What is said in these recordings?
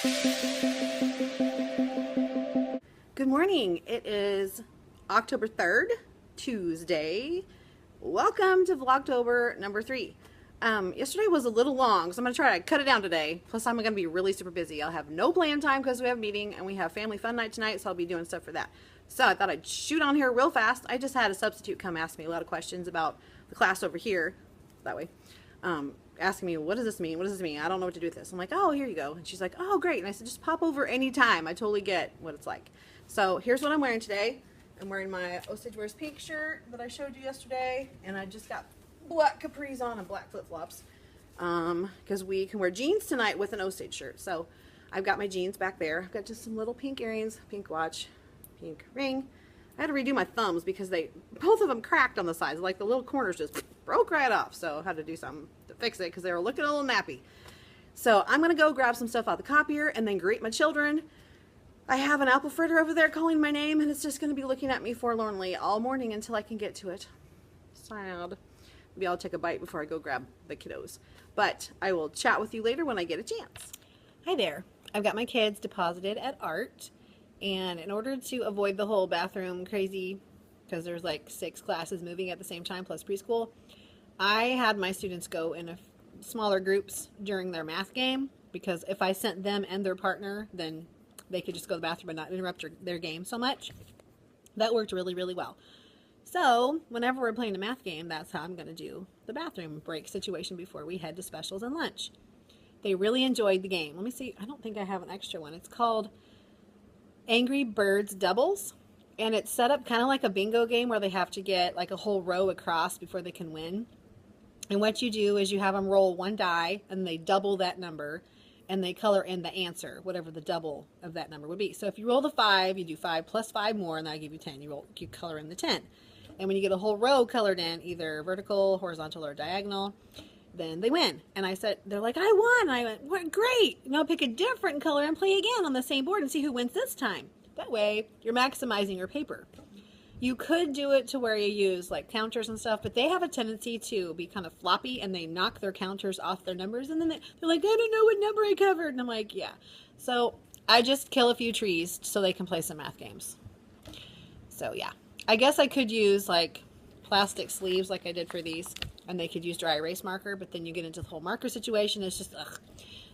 Good morning. It is October 3rd, Tuesday. Welcome to Vlogtober number 3. Yesterday was a little long, so I'm going to try to cut it down today. Plus, I'm going to be really super busy. I'll have no plan time because we have a meeting and we have family fun night tonight, so I'll be doing stuff for that. So I thought I'd shoot on here real fast. I just had a substitute come ask me a lot of questions about the class over here, that way, asking me, what does this mean? What does this mean? I don't know what to do with this. I'm like, oh, here you go. And she's like, oh, great. And I said, just pop over anytime. I totally get what it's like. So here's what I'm wearing today. I'm wearing my Osage Wears Pink shirt that I showed you yesterday, and I just got black capris on and black flip-flops because we can wear jeans tonight with an Osage shirt. So I've got my jeans back there. I've got just some little pink earrings, pink watch, pink ring. I had to redo my thumbs because both of them cracked on the sides. Like the little corners just broke right off. So I had to do something to fix it because they were looking a little nappy. So I'm going to go grab some stuff out of the copier and then greet my children. I have an apple fritter over there calling my name, and it's just going to be looking at me forlornly all morning until I can get to it. Sad. Maybe I'll take a bite before I go grab the kiddos. But I will chat with you later when I get a chance. Hi there. I've got my kids deposited at art, and in order to avoid the whole bathroom crazy, because there's like 6 classes moving at the same time plus preschool, I had my students go in smaller groups during their math game, because if I sent them and their partner, then they could just go to the bathroom and not interrupt their game so much. That worked really, really well. So whenever we're playing a math game, that's how I'm going to do the bathroom break situation before we head to specials and lunch. They really enjoyed the game. Let me see. I don't think I have an extra one. It's called Angry Birds Doubles. And it's set up kind of like a bingo game where they have to get like a whole row across before they can win. And what you do is you have them roll one die and they double that number. And they color in the answer, whatever the double of that number would be. So if you roll the 5, you do 5 plus 5 more, and that'll give you 10. You color in the 10. And when you get a whole row colored in, either vertical, horizontal, or diagonal, then they win. And I said, they're like, I won. I went, what, great. Now pick a different color and play again on the same board and see who wins this time. That way, you're maximizing your paper. You could do it to where you use like counters and stuff, but they have a tendency to be kind of floppy and they knock their counters off their numbers, and then they're like, I don't know what number I covered. And I'm like, yeah. So I just kill a few trees so they can play some math games. So yeah, I guess I could use like plastic sleeves like I did for these, and they could use dry erase marker, but then you get into the whole marker situation. It's just, ugh.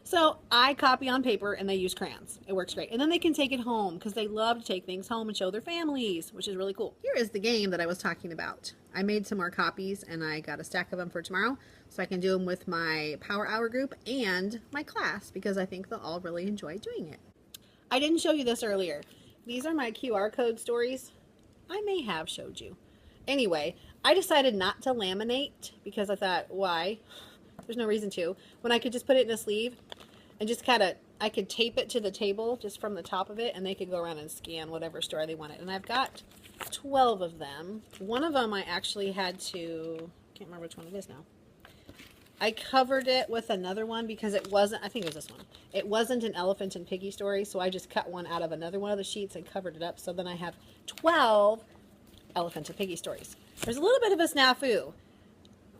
So I copy on paper and they use crayons. It works great. And then they can take it home because they love to take things home and show their families, which is really cool. Here is the game that I was talking about. I made some more copies and I got a stack of them for tomorrow so I can do them with my Power Hour group and my class because I think they'll all really enjoy doing it. I didn't show you this earlier. These are my QR code stories. I may have showed you. Anyway, I decided not to laminate because I thought, why? There's no reason to. When I could just put it in a sleeve and just kind of, I could tape it to the table just from the top of it, and they could go around and scan whatever store they wanted. And I've got 12 of them. One of them I actually had to, can't remember which one it is now. I covered it with another one because it wasn't, I think it was this one. It wasn't an Elephant and Piggy story, so I just cut one out of another one of the sheets and covered it up. So then I have 12 Elephant and Piggy stories. There's a little bit of a snafu.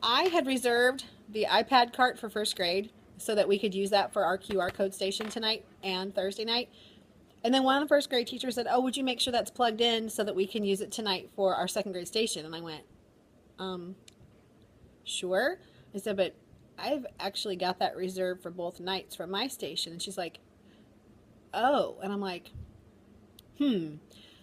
I had reserved the iPad cart for first grade so that we could use that for our QR code station tonight and Thursday night. And then one of the first grade teachers said, oh, would you make sure that's plugged in so that we can use it tonight for our second grade station? And I went, sure. I said, but I've actually got that reserved for both nights for my station. And she's like, oh. And I'm like,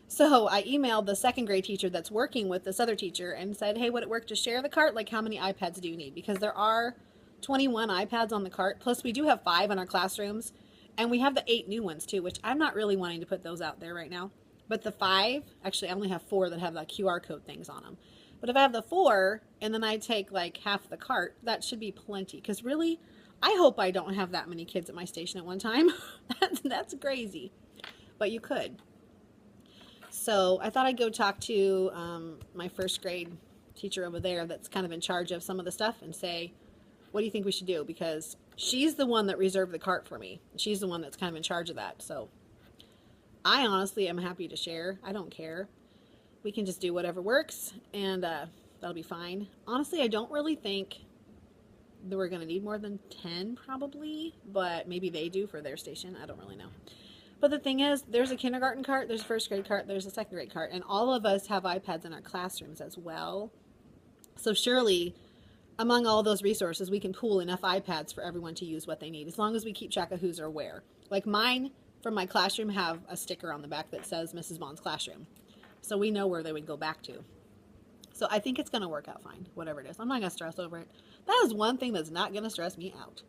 So I emailed the second grade teacher that's working with this other teacher and said, hey, would it work to share the cart? Like, how many iPads do you need? Because there are 21 iPads on the cart. Plus, we do have 5 in our classrooms. And we have the 8 new ones, too, which I'm not really wanting to put those out there right now. But the 5, actually, I only have 4 that have the QR code things on them. But if I have the 4, and then I take, like, half the cart, that should be plenty. Because, really, I hope I don't have that many kids at my station at one time. That's crazy. But you could. So I thought I'd go talk to my first grade teacher over there that's kind of in charge of some of the stuff and say, what do you think we should do? Because she's the one that reserved the cart for me. She's the one that's kind of in charge of that. So I honestly am happy to share. I don't care. We can just do whatever works, and that'll be fine. Honestly, I don't really think we're going to need more than 10 probably, but maybe they do for their station. I don't really know. But the thing is, there's a kindergarten cart, there's a first grade cart, there's a second grade cart, and all of us have iPads in our classrooms as well. So surely, among all those resources, we can pool enough iPads for everyone to use what they need, as long as we keep track of who's or where. Like mine from my classroom have a sticker on the back that says Mrs. Bond's classroom. So we know where they would go back to. So I think it's going to work out fine, whatever it is. I'm not going to stress over it. That is one thing that's not going to stress me out.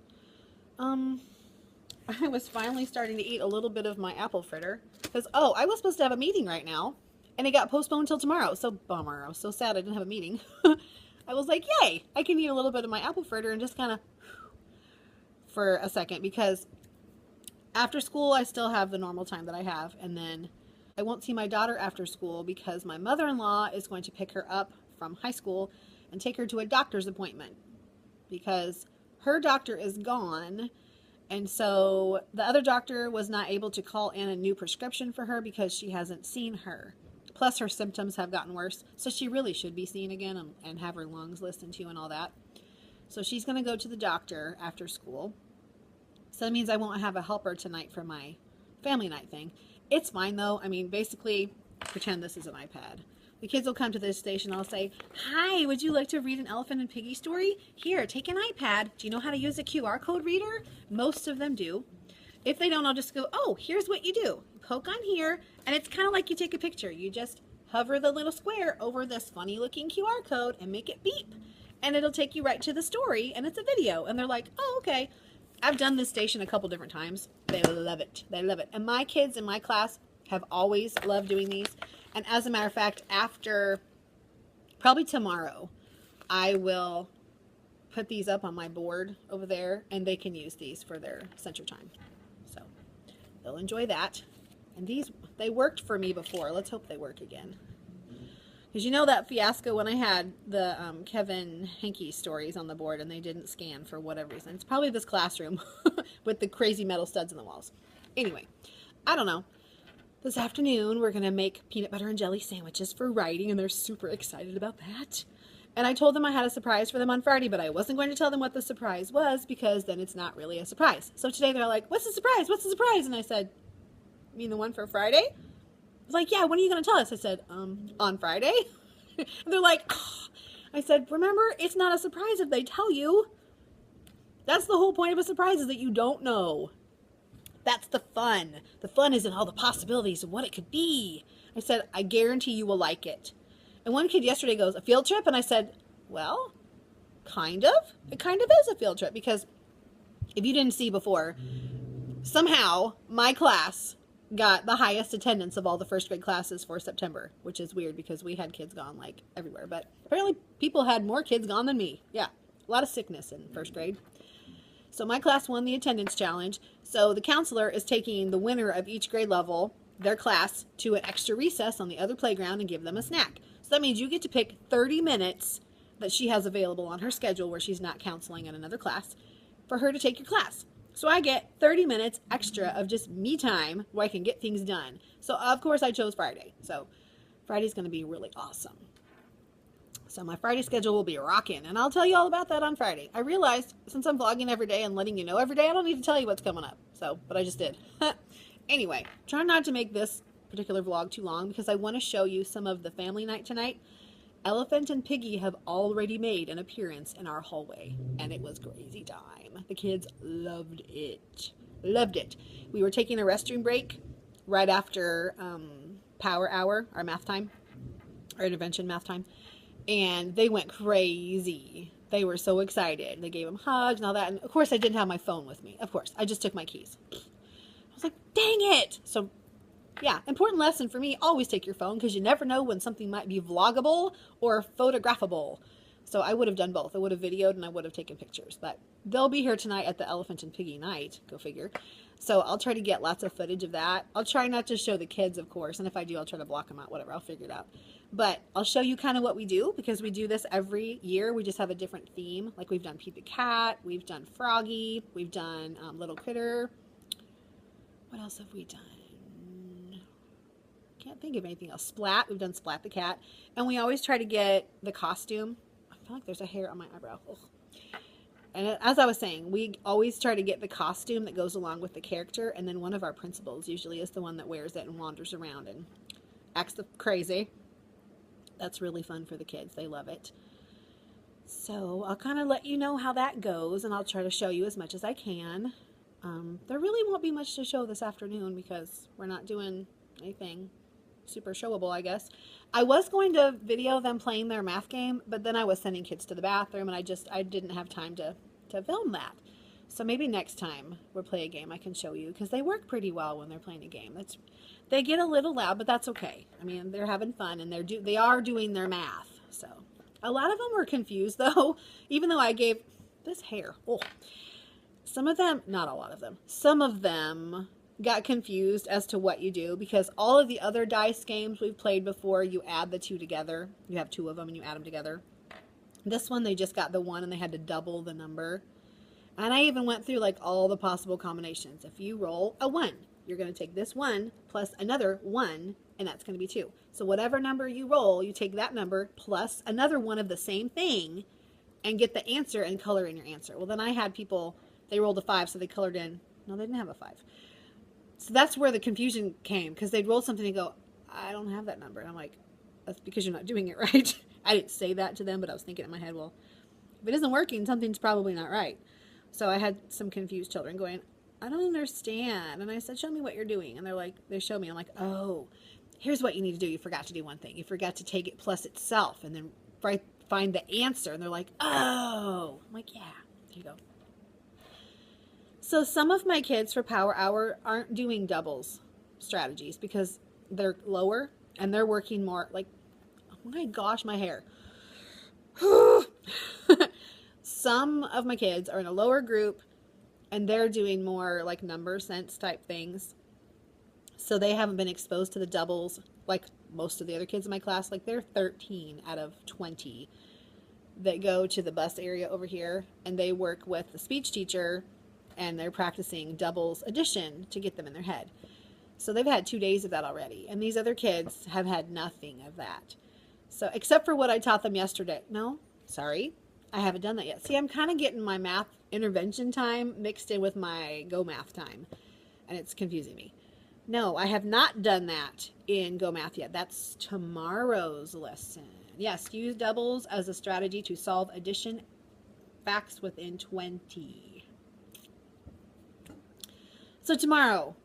I was finally starting to eat a little bit of my apple fritter. Because, oh, I was supposed to have a meeting right now. And it got postponed until tomorrow. So, bummer. I was so sad I didn't have a meeting. I was like, yay! I can eat a little bit of my apple fritter and just kind of for a second. Because after school, I still have the normal time that I have. And then I won't see my daughter after school because my mother-in-law is going to pick her up from high school and take her to a doctor's appointment. Because her doctor is gone. And so the other doctor was not able to call in a new prescription for her because she hasn't seen her. Plus her symptoms have gotten worse. So she really should be seen again and have her lungs listened to and all that. So she's going to go to the doctor after school. So that means I won't have a helper tonight for my family night thing. It's fine though. I mean, basically, pretend this is an iPad. The kids will come to this station. I'll say, hi, would you like to read an Elephant and Piggy story? Here, take an iPad. Do you know how to use a QR code reader? Most of them do. If they don't, I'll just go, oh, here's what you do. Poke on here, and it's kind of like you take a picture. You just hover the little square over this funny looking QR code and make it beep. And it'll take you right to the story, and it's a video. And they're like, oh, okay. I've done this station a couple different times. They love it. They love it. And my kids in my class have always loved doing these. And as a matter of fact, after probably tomorrow, I will put these up on my board over there, and they can use these for their center time. So they'll enjoy that. And these, they worked for me before. Let's hope they work again. Because you know that fiasco when I had the Kevin Hankey stories on the board and they didn't scan for whatever reason. It's probably this classroom with the crazy metal studs in the walls. Anyway, I don't know. This afternoon, we're going to make peanut butter and jelly sandwiches for writing, and they're super excited about that. And I told them I had a surprise for them on Friday, but I wasn't going to tell them what the surprise was because then it's not really a surprise. So today they're like, what's the surprise? What's the surprise? And I said, you mean the one for Friday? I was like, yeah, when are you going to tell us? I said, on Friday? And they're like, oh. I said, remember, it's not a surprise if they tell you. That's the whole point of a surprise, is that you don't know. That's the fun. The fun is in all the possibilities of what it could be. I said, I guarantee you will like it. And one kid yesterday goes, a field trip? And I said, well, kind of. It kind of is a field trip because if you didn't see before, somehow my class got the highest attendance of all the first grade classes for September, which is weird because we had kids gone like everywhere. But apparently people had more kids gone than me. Yeah, a lot of sickness in first grade. So my class won the attendance challenge. So the counselor is taking the winner of each grade level, their class, to an extra recess on the other playground and give them a snack. So that means you get to pick 30 minutes that she has available on her schedule where she's not counseling in another class for her to take your class. So I get 30 minutes extra of just me time where I can get things done. So of course I chose Friday. So Friday's going to be really awesome. So my Friday schedule will be rocking, and I'll tell you all about that on Friday. I realized since I'm vlogging every day and letting you know every day, I don't need to tell you what's coming up. So, but I just did. Anyway, try not to make this particular vlog too long because I want to show you some of the family night tonight. Elephant and Piggy have already made an appearance in our hallway, and it was crazy time. The kids loved it. Loved it. We were taking a restroom break right after power hour, our math time, our intervention math time. And they went crazy. They were so excited. They gave them hugs and all that. And of course, I didn't have my phone with me. Of course, I just took my keys. I was like, dang it. So, yeah, important lesson for me. Always take your phone because you never know when something might be vloggable or photographable. So I would have done both. I would have videoed and I would have taken pictures. But they'll be here tonight at the Elephant and Piggy night. Go figure. So I'll try to get lots of footage of that. I'll try not to show the kids, of course. And if I do, I'll try to block them out. Whatever. I'll figure it out. But I'll show you kind of what we do because we do this every year. We just have a different theme. Like we've done Pete the Cat. We've done Froggy. We've done Little Critter. What else have we done? Can't think of anything else. Splat. We've done Splat the Cat. And we always try to get the costume. I feel like there's a hair on my eyebrow. Ugh. And as I was saying, we always try to get the costume that goes along with the character, and then one of our principals usually is the one that wears it and wanders around and acts crazy. That's really fun for the kids. They love it. So I'll kind of let you know how that goes, and I'll try to show you as much as I can. There really won't be much to show this afternoon because we're not doing anything super showable, I guess. I was going to video them playing their math game, but then I was sending kids to the bathroom, and I didn't have time to film that. So maybe next time we play a game I can show you, because they work pretty well when they're playing a game. They get a little loud, but that's okay. I mean, they're having fun, and they are doing their math. So a lot of them were confused, though, even though I gave this hair. Oh, some of them, not a lot of them, some of them got confused as to what you do, because all of the other dice games we've played before, you add the two together. You have two of them and you add them together. This one, they just got the one and they had to double the number. And I even went through like all the possible combinations. If you roll a 1, you're going to take this 1 plus another 1, and that's going to be 2. So whatever number you roll, you take that number plus another one of the same thing and get the answer and color in your answer. Well, then I had people, they rolled a 5, so they colored in, no, they didn't have a 5. So that's where the confusion came, because they'd roll something and go, I don't have that number. And I'm like, that's because you're not doing it right. I didn't say that to them, but I was thinking in my head, well, if it isn't working, something's probably not right. So I had some confused children going, I don't understand. And I said, show me what you're doing. And they're like, they show me. I'm like, oh, here's what you need to do. You forgot to do one thing. You forgot to take it plus itself and then find the answer. And they're like, oh. I'm like, yeah, there you go. So some of my kids for Power Hour aren't doing doubles strategies because they're lower and they're working more like, oh my gosh, my hair. Some of my kids are in a lower group and they're doing more like number sense type things. So they haven't been exposed to the doubles like most of the other kids in my class. Like they're 13 out of 20 that go to the bus area over here and they work with the speech teacher and they're practicing doubles addition to get them in their head. So they've had 2 days of that already. And these other kids have had nothing of that. So except for what I taught them yesterday. No, sorry, I haven't done that yet. See, I'm kind of getting my math intervention time mixed in with my Go Math time. And it's confusing me. No, I have not done that in Go Math yet. That's tomorrow's lesson. Yes, use doubles as a strategy to solve addition facts within 20. So tomorrow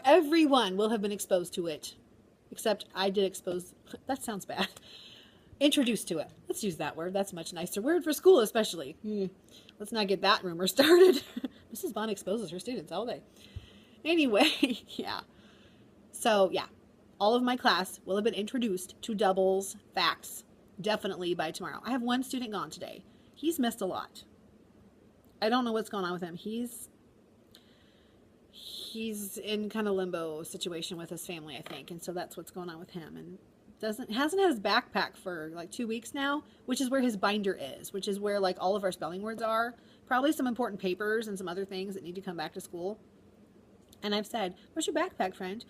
everyone will have been exposed to it. Except I did expose, that sounds bad. Introduced to it. Let's use that word. That's a much nicer word for school especially. Let's not get that rumor started. Mrs. Bond exposes her students all day. Anyway, yeah. So yeah, all of my class will have been introduced to doubles facts definitely by tomorrow. I have one student gone today. He's missed a lot. I don't know what's going on with him. He's in kind of limbo situation with his family, I think, and so that's what's going on with him. And hasn't had his backpack for like 2 weeks now, which is where his binder is, which is where like all of our spelling words are, probably some important papers and some other things that need to come back to school. And I've said, where's your backpack, friend?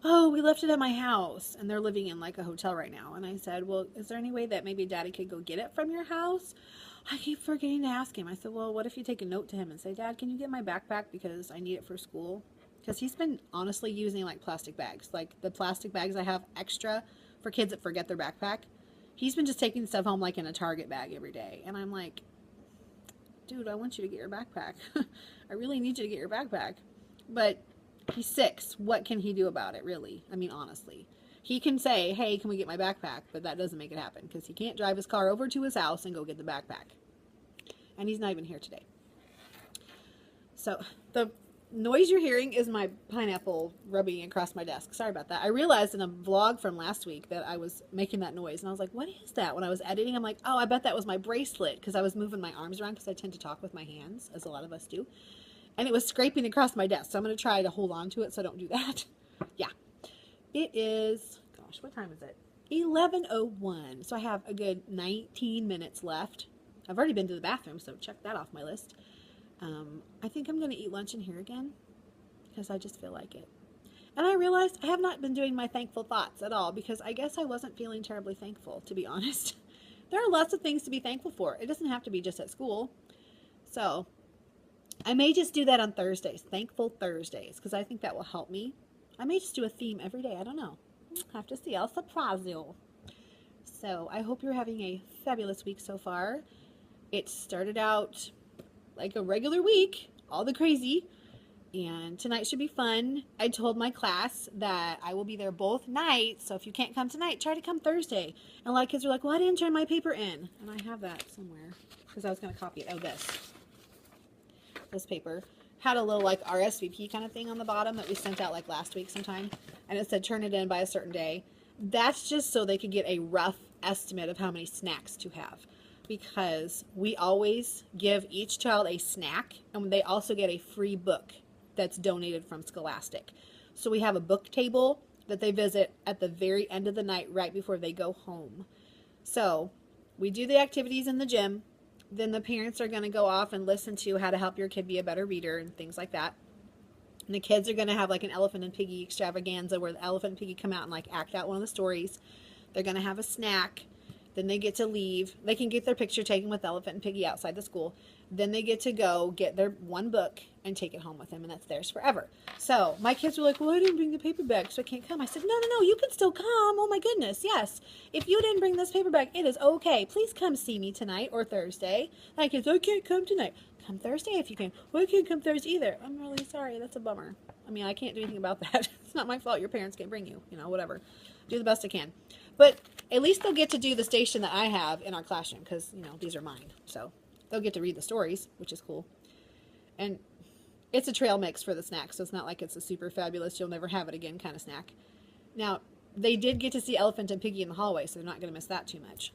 Oh, we left it at my house, and they're living in like a hotel right now. And I said, well, is there any way that maybe Daddy could go get it from your house? I keep forgetting to ask him. I said, well, what if you take a note to him and say, Dad, can you get my backpack because I need it for school? Because he's been honestly using like plastic bags, like the plastic bags I have extra for kids that forget their backpack. He's been just taking stuff home like in a Target bag every day. And I'm like, dude, I want you to get your backpack. I really need you to get your backpack. But he's 6. What can he do about it, really? I mean, honestly. He can say, hey, can we get my backpack? But that doesn't make it happen because he can't drive his car over to his house and go get the backpack. And he's not even here today. So the noise you're hearing is my pineapple rubbing across my desk. Sorry about that. I realized in a vlog from last week that I was making that noise. And I was like, what is that? When I was editing, I'm like, oh, I bet that was my bracelet. Because I was moving my arms around because I tend to talk with my hands, as a lot of us do. And it was scraping across my desk. So I'm going to try to hold on to it so I don't do that. Yeah. It is, gosh, what time is it? 11:01. So I have a good 19 minutes left. I've already been to the bathroom, so check that off my list. I think I'm going to eat lunch in here again because I just feel like it. And I realized I have not been doing my thankful thoughts at all because I guess I wasn't feeling terribly thankful, to be honest. There are lots of things to be thankful for. It doesn't have to be just at school. So I may just do that on Thursdays, Thankful Thursdays, because I think that will help me. I may just do a theme every day. I don't know. Have to see. I'll surprise you. So I hope you're having a fabulous week so far. It started out like a regular week, all the crazy, and tonight should be fun. I told my class that I will be there both nights, so if you can't come tonight, try to come Thursday. And a lot of kids are like, well, I didn't turn my paper in. And I have that somewhere because I was going to copy it. Oh, this paper had a little like RSVP kind of thing on the bottom that we sent out like last week sometime, and it said turn it in by a certain day. That's just so they could get a rough estimate of how many snacks to have, because we always give each child a snack, and they also get a free book that's donated from Scholastic. So we have a book table that they visit at the very end of the night right before they go home. So we do the activities in the gym. Then the parents are going to go off and listen to how to help your kid be a better reader and things like that. And the kids are going to have like an Elephant and Piggy extravaganza where the Elephant and Piggy come out and like act out one of the stories. They're going to have a snack. Then they get to leave. They can get their picture taken with Elephant and Piggy outside the school. Then they get to go get their one book and take it home with them, and that's theirs forever. So my kids were like, well, I didn't bring the paperback, so I can't come. I said, no, you can still come. Oh my goodness, yes. If you didn't bring this paperback, it is okay. Please come see me tonight or Thursday. My kids, I can't come tonight. Come Thursday if you can. Well, I can't come Thursday either. I'm really sorry. That's a bummer. I mean, I can't do anything about that. It's not my fault. Your parents can't bring you. Whatever. Do the best I can. But at least they'll get to do the station that I have in our classroom because, these are mine. So they'll get to read the stories, which is cool. And it's a trail mix for the snack, so it's not like it's a super fabulous, you'll never have it again kind of snack. Now, they did get to see Elephant and Piggy in the hallway, so they're not going to miss that too much.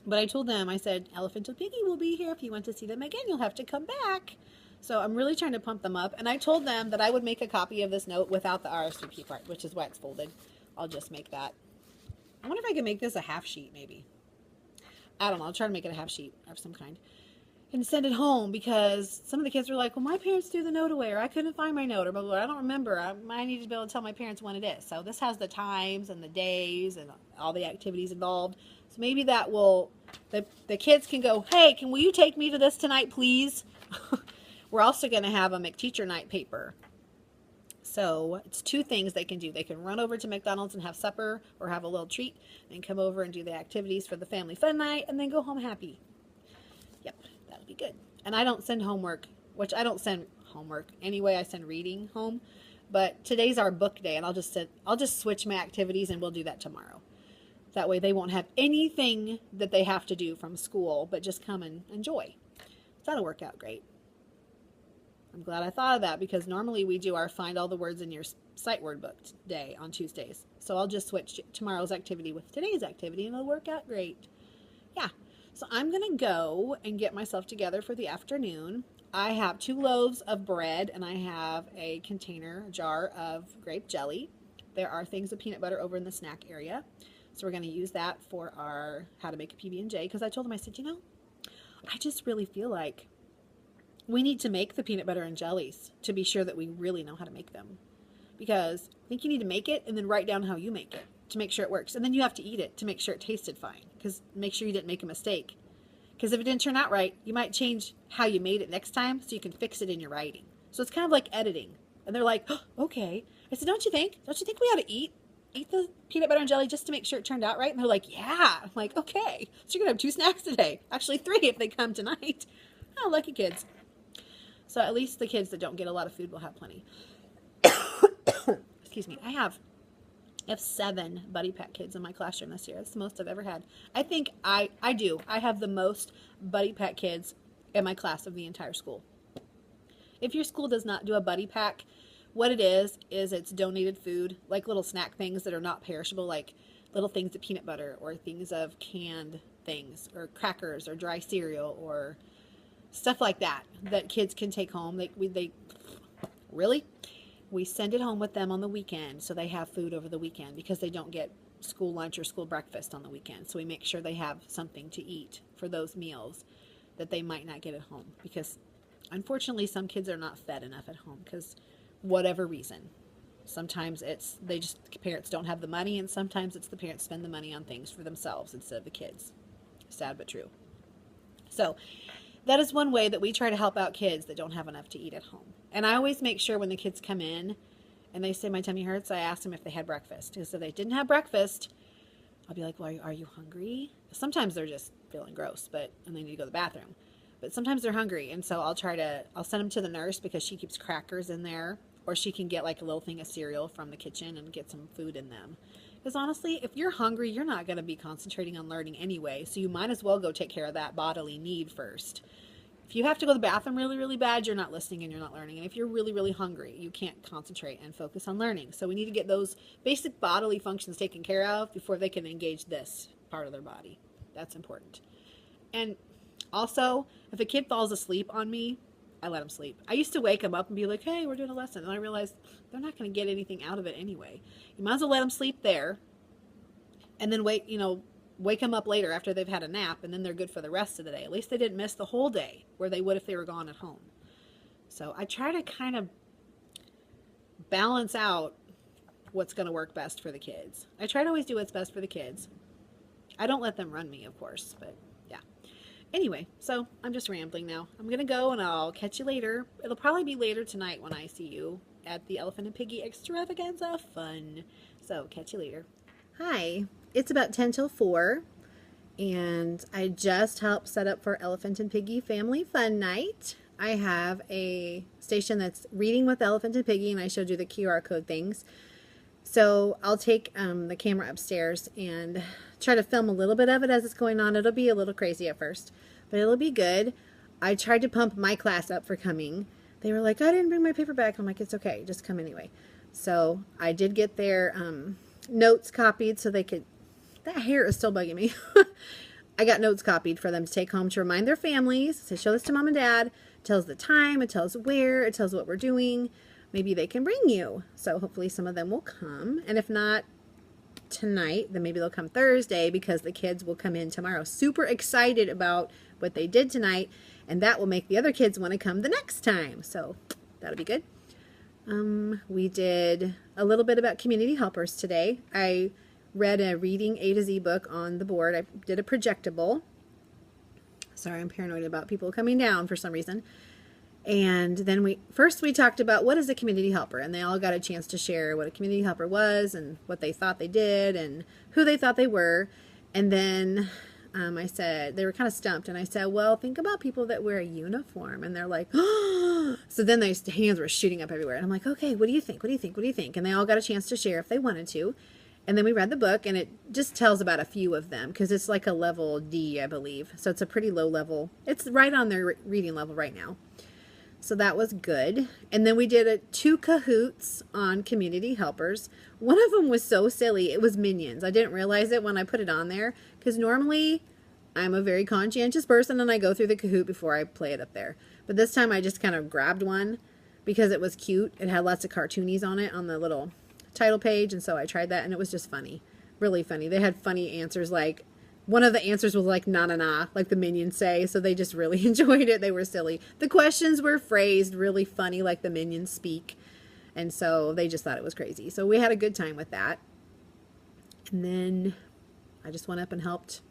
But I told them, I said, Elephant and Piggy will be here. If you want to see them again, you'll have to come back. So I'm really trying to pump them up. And I told them that I would make a copy of this note without the RSVP part, which is why it's folded. I'll just make that. I wonder if I can make this a half sheet, maybe. I don't know. I'll try to make it a half sheet of some kind. And send it home, because some of the kids were like, well, my parents threw the note away, or I couldn't find my note, or blah, blah, blah. I don't remember. I need to be able to tell my parents when it is. So this has the times and the days and all the activities involved. So maybe that will, the kids can go, hey, will you take me to this tonight, please? We're also going to have a McTeacher night paper. So it's two things they can do. They can run over to McDonald's and have supper or have a little treat, and come over and do the activities for the family fun night, and then go home happy. Yep, that'll be good. And I don't send homework, which I don't send homework anyway. I send reading home. But today's our book day, and I'll just switch my activities, and we'll do that tomorrow. That way they won't have anything that they have to do from school, but just come and enjoy. That'll work out great. I'm glad I thought of that, because normally we do our Find All the Words in Your Sight Word Book day on Tuesdays. So I'll just switch tomorrow's activity with today's activity, and it'll work out great. Yeah. So I'm going to go and get myself together for the afternoon. I have 2 loaves of bread, and I have a jar of grape jelly. There are things of peanut butter over in the snack area. So we're going to use that for our how to make a PB&J, because I told them, I said, I just really feel like we need to make the peanut butter and jellies to be sure that we really know how to make them. Because I think you need to make it and then write down how you make it to make sure it works. And then you have to eat it to make sure it tasted fine, because make sure you didn't make a mistake. Because if it didn't turn out right, you might change how you made it next time so you can fix it in your writing. So it's kind of like editing. And they're like, oh, okay. I said, don't you think we ought to eat the peanut butter and jelly just to make sure it turned out right? And they're like, yeah. I'm like, okay. So you're going to have 2 snacks today. Actually 3 if they come tonight. Oh, lucky kids. So at least the kids that don't get a lot of food will have plenty. Excuse me. I have 7 Buddy Pack kids in my classroom this year. That's the most I've ever had. I think I do. I have the most Buddy Pack kids in my class of the entire school. If your school does not do a Buddy Pack, what it is it's donated food, like little snack things that are not perishable, like little things of peanut butter or things of canned things or crackers or dry cereal or stuff like that kids can take home. We send it home with them on the weekend, so they have food over the weekend, because they don't get school lunch or school breakfast on the weekend. So we make sure they have something to eat for those meals that they might not get at home, because unfortunately some kids are not fed enough at home because whatever reason. Sometimes it's parents don't have the money, and sometimes it's the parents spend the money on things for themselves instead of the kids. Sad but true. So that is one way that we try to help out kids that don't have enough to eat at home. And I always make sure when the kids come in and they say my tummy hurts, I ask them if they had breakfast. Because if they didn't have breakfast, I'll be like, well, are you hungry? Sometimes they're just feeling gross, and they need to go to the bathroom. But sometimes they're hungry, and so I'll send them to the nurse because she keeps crackers in there, or she can get like a little thing of cereal from the kitchen and get some food in them. Because honestly, if you're hungry, you're not going to be concentrating on learning anyway, so you might as well go take care of that bodily need first. If you have to go to the bathroom really, really bad, you're not listening and you're not learning. And if you're really, really hungry, you can't concentrate and focus on learning. So we need to get those basic bodily functions taken care of before they can engage this part of their body. That's important. And also, if a kid falls asleep on me, I let them sleep. I used to wake them up and be like, hey, we're doing a lesson. And I realized they're not going to get anything out of it anyway. You might as well let them sleep there and then wake them up later after they've had a nap, and then they're good for the rest of the day. At least they didn't miss the whole day where they would if they were gone at home. So I try to kind of balance out what's going to work best for the kids. I try to always do what's best for the kids. I don't let them run me, of course, but yeah. Anyway, so I'm just rambling now. I'm going to go, and I'll catch you later. It'll probably be later tonight when I see you at the Elephant and Piggy Extravaganza Fun. So catch you later. Hi, it's about 10 till 4, and I just helped set up for Elephant and Piggy Family Fun Night. I have a station that's reading with Elephant and Piggy, and I showed you the QR code things. So I'll take the camera upstairs and try to film a little bit of it as it's going on. It'll be a little crazy at first, but it'll be good. I tried to pump my class up for coming. They were like, I didn't bring my paperback. I'm like, it's okay, just come anyway. So I did get their notes copied so they could, that hair is still bugging me. I got notes copied for them to take home to remind their families, to show this to mom and dad. It tells the time, it tells where, it tells what we're doing. Maybe they can bring you. So hopefully some of them will come. And if not tonight, then maybe they'll come Thursday, because the kids will come in tomorrow super excited about what they did tonight. And that will make the other kids want to come the next time. So that'll be good. We did a little bit about community helpers today. I read a reading A to Z book on the board. I did a projectable. Sorry, I'm paranoid about people coming down for some reason. And then we talked about what is a community helper, and they all got a chance to share what a community helper was and what they thought they did and who they thought they were. And then I said, they were kind of stumped, and I said, well, think about people that wear a uniform. And they're like, oh. So then their hands were shooting up everywhere. And I'm like, okay, what do you think? What do you think? What do you think? And they all got a chance to share if they wanted to. And then we read the book, and it just tells about a few of them, because it's like a level D, I believe. So it's a pretty low level. It's right on their reading level right now. So that was good. And then we did 2 Kahoots on community helpers. One of them was so silly. It was Minions. I didn't realize it when I put it on there, because normally I'm a very conscientious person and I go through the Kahoot before I play it up there. But this time I just kind of grabbed one because it was cute. It had lots of cartoonies on it on the little title page, and so I tried that, and it was just funny. Really funny. They had funny answers, like one of the answers was like na na na, like the Minions say, so they just really enjoyed it. They were silly. The questions were phrased really funny, like the Minions speak, and so they just thought it was crazy. So we had a good time with that. And then I just went up and helped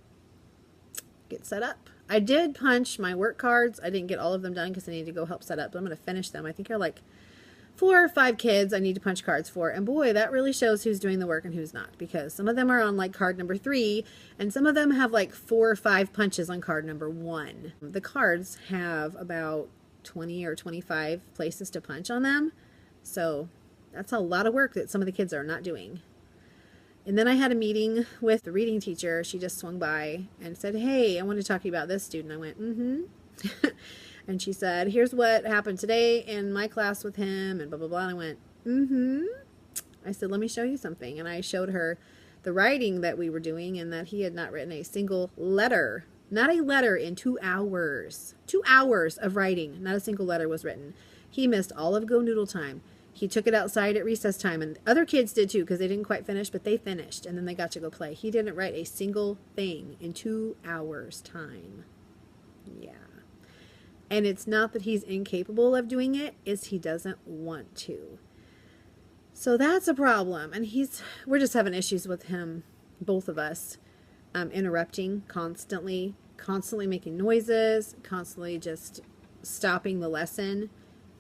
get set up. I did punch my work cards. I didn't get all of them done because I needed to go help set up, but I'm going to finish them. I think there are like 4 or 5 kids I need to punch cards for, and boy, that really shows who's doing the work and who's not, because some of them are on like card number 3, and some of them have like 4 or 5 punches on card number 1. The cards have about 20 or 25 places to punch on them, so that's a lot of work that some of the kids are not doing. And then I had a meeting with the reading teacher. She just swung by and said, hey, I want to talk to you about this student. I went, mm-hmm. And she said, here's what happened today in my class with him, and blah, blah, blah. And I went, mm-hmm. I said, let me show you something. And I showed her the writing that we were doing, and that he had not written a single letter. Not a letter in 2 hours. 2 hours of writing. Not a single letter was written. He missed all of Go Noodle time. He took it outside at recess time, and other kids did too, because they didn't quite finish, but they finished, and then they got to go play. He didn't write a single thing in 2 hours time. Yeah. And it's not that he's incapable of doing it, it's he doesn't want to. So that's a problem, and we're just having issues with him, both of us, interrupting constantly constantly making noises, constantly just stopping the lesson,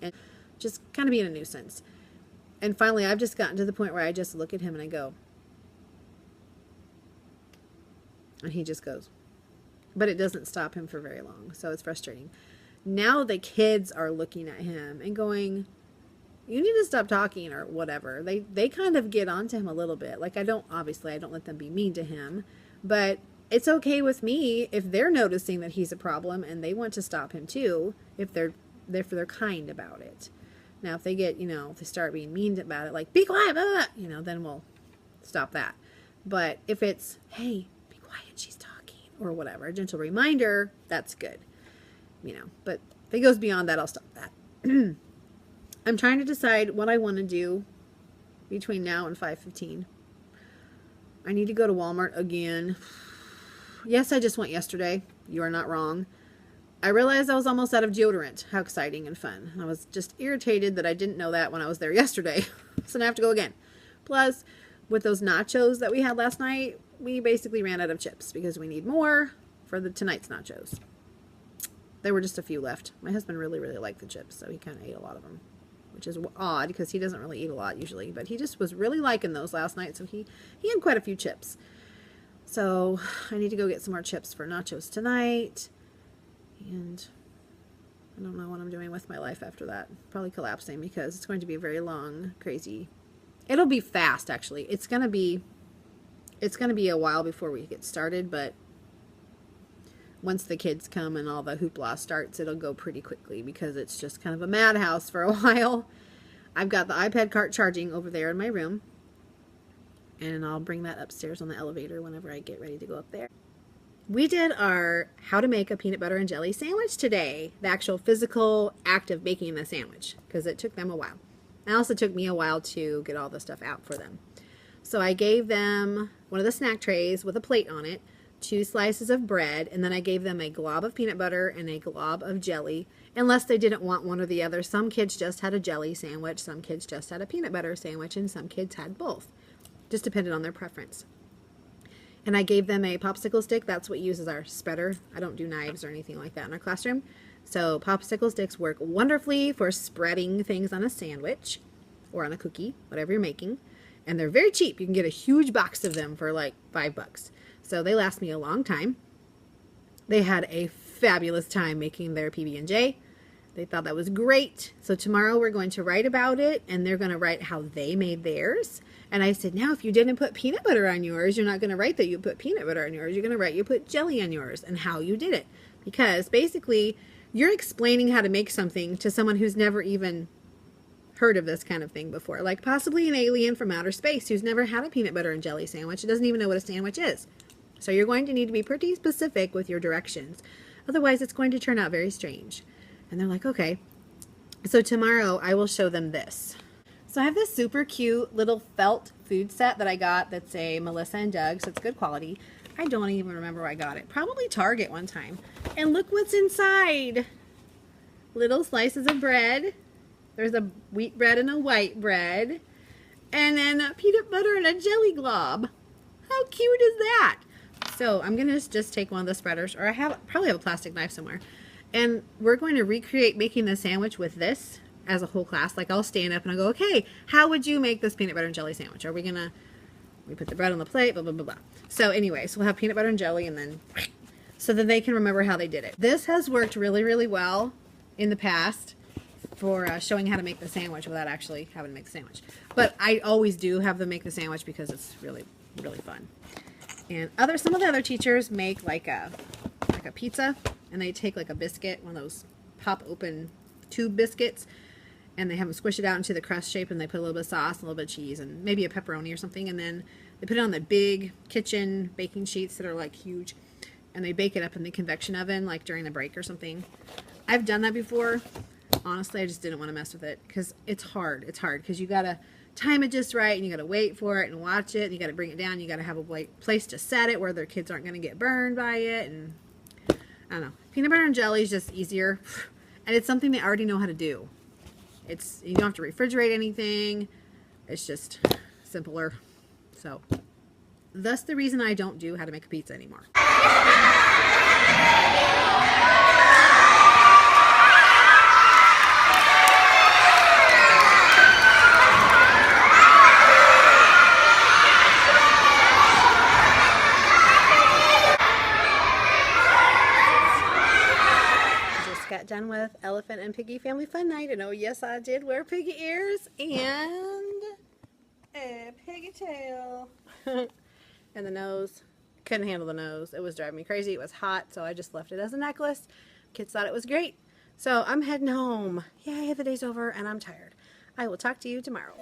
and just kind of being a nuisance. And finally, I've just gotten to the point where I just look at him and I go, and he just goes. But it doesn't stop him for very long, so it's frustrating. Now the kids are looking at him and going, you need to stop talking or whatever. They kind of get onto him a little bit. Like, I don't let them be mean to him, but it's okay with me if they're noticing that he's a problem and they want to stop him too, if they're kind about it. Now, if they get, if they start being mean about it, like, be quiet, blah, blah, blah, then we'll stop that. But if it's, hey, be quiet, she's talking, or whatever, a gentle reminder, that's good. But if it goes beyond that, I'll stop that. I'm trying to decide what I want to do between now and 5:15. I need to go to Walmart again. Yes, I just went yesterday. You are not wrong. I realized I was almost out of deodorant. How exciting and fun. I was just irritated that I didn't know that when I was there yesterday. So now I have to go again. Plus, with those nachos that we had last night, we basically ran out of chips because we need more for tonight's nachos. There were just a few left. My husband really, really liked the chips, so he kind of ate a lot of them, which is odd because he doesn't really eat a lot usually, but he just was really liking those last night, so he had quite a few chips. So I need to go get some more chips for nachos tonight, and I don't know what I'm doing with my life after that. Probably collapsing because it's going to be a very long, crazy. It'll be fast, actually. It's gonna be a while before we get started, but once the kids come and all the hoopla starts, it'll go pretty quickly because it's just kind of a madhouse for a while. I've got the iPad cart charging over there in my room, and I'll bring that upstairs on the elevator whenever I get ready to go up there. We did our how to make a peanut butter and jelly sandwich today, the actual physical act of making the sandwich, because it took them a while. It also took me a while to get all the stuff out for them. So I gave them one of the snack trays with a plate on it, 2 slices of bread, and then I gave them a glob of peanut butter and a glob of jelly, unless they didn't want one or the other. Some kids just had a jelly sandwich, some kids just had a peanut butter sandwich, and some kids had both. Just depended on their preference. And I gave them a popsicle stick. That's what uses our spreader. I don't do knives or anything like that in our classroom. So popsicle sticks work wonderfully for spreading things on a sandwich or on a cookie, whatever you're making. And they're very cheap. You can get a huge box of them for like $5. So they last me a long time. They had a fabulous time making their PB&J. They thought that was great. So tomorrow we're going to write about it, and they're going to write how they made theirs. And I said, now if you didn't put peanut butter on yours, you're not going to write that you put peanut butter on yours. You're going to write you put jelly on yours and how you did it. Because basically you're explaining how to make something to someone who's never even heard of this kind of thing before. Like possibly an alien from outer space who's never had a peanut butter and jelly sandwich. Doesn't even know what a sandwich is. So you're going to need to be pretty specific with your directions. Otherwise, it's going to turn out very strange. And they're like, okay. So tomorrow, I will show them this. So I have this super cute little felt food set that I got that's a Melissa and Doug, so it's good quality. I don't even remember where I got it. Probably Target one time. And look what's inside. Little slices of bread. There's a wheat bread and a white bread. And then a peanut butter and a jelly glob. How cute is that? So I'm going to just take one of the spreaders, or probably have a plastic knife somewhere. And we're going to recreate making the sandwich with this as a whole class. Like I'll stand up and I'll go, okay, how would you make this peanut butter and jelly sandwich? Are we going to, we put the bread on the plate, blah, blah, blah, blah. So anyways, we'll have peanut butter and jelly and then, so that they can remember how they did it. This has worked really, really well in the past for showing how to make the sandwich without actually having to make the sandwich. But I always do have them make the sandwich because it's really, really fun. And some of the other teachers make like a pizza, and they take like a biscuit, one of those pop open tube biscuits, and they have them squish it out into the crust shape, and they put a little bit of sauce, a little bit of cheese, and maybe a pepperoni or something, and then they put it on the big kitchen baking sheets that are like huge, and they bake it up in the convection oven like during the break or something. I've done that before. Honestly, I just didn't want to mess with it because it's hard. It's hard because you gotta time it just right, and you got to wait for it and watch it, and you got to bring it down. You got to have a place to set it where their kids aren't going to get burned by it. And I don't know, peanut butter and jelly is just easier, and it's something they already know how to do. You don't have to refrigerate anything. It's just simpler. So thus the reason I don't do how to make a pizza anymore. Got done with Elephant and Piggy Family Fun Night, and oh yes, I did wear piggy ears and a piggy tail. And the nose, couldn't handle the nose. It was driving me crazy. It was hot, so I just left it as a necklace. Kids thought it was great. So I'm heading home. Yay, the day's over and I'm tired. I will talk to you tomorrow.